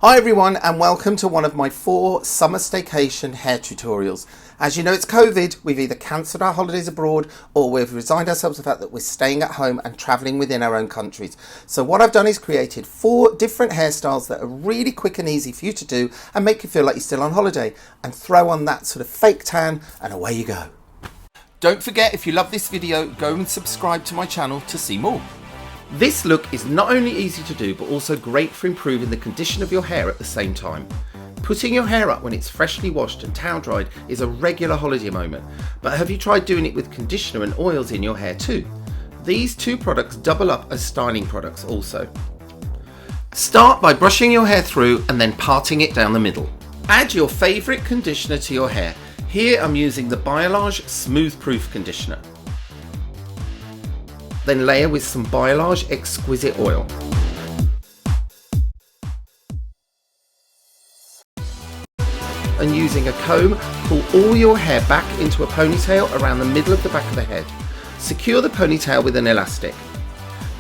Hi everyone, and welcome to one of my 4 summer staycation hair tutorials. As you know, it's COVID. We've either cancelled our holidays abroad or we've resigned ourselves to the fact that we're staying at home and travelling within our own countries. So what I've done is created 4 different hairstyles that are really quick and easy for you to do and make you feel like you're still on holiday, and throw on that sort of fake tan and away you go. Don't forget, if you love this video, go and subscribe to my channel to see more. This look is not only easy to do, but also great for improving the condition of your hair at the same time. Putting your hair up when it's freshly washed and towel dried is a regular holiday moment, but have you tried doing it with conditioner and oils in your hair too? These 2 products double up as styling products also. Start by brushing your hair through and then parting it down the middle. Add your favourite conditioner to your hair. Here I'm using the Biolage Smooth Proof Conditioner. Then layer with some Biolage Exquisite Oil. And using a comb, pull all your hair back into a ponytail around the middle of the back of the head. Secure the ponytail with an elastic.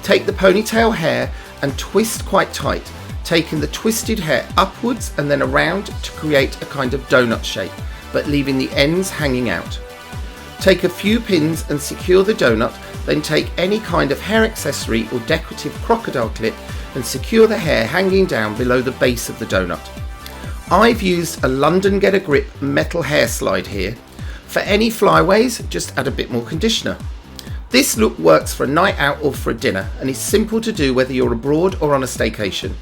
Take the ponytail hair and twist quite tight, taking the twisted hair upwards and then around to create a kind of donut shape, but leaving the ends hanging out. Take a few pins and secure the donut, then take any kind of hair accessory or decorative crocodile clip and secure the hair hanging down below the base of the donut. I've used a London Get a Grip metal hair slide here. For any flyaways, just add a bit more conditioner. This look works for a night out or for a dinner and is simple to do whether you're abroad or on a staycation.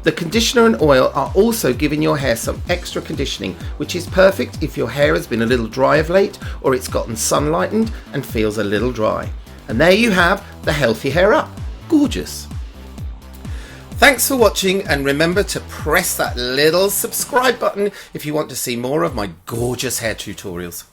The conditioner and oil are also giving your hair some extra conditioning, which is perfect if your hair has been a little dry of late or it's gotten sunlightened and feels a little dry. And there you have the healthy hair up. Gorgeous. Thanks for watching, and remember to press that little subscribe button if you want to see more of my gorgeous hair tutorials.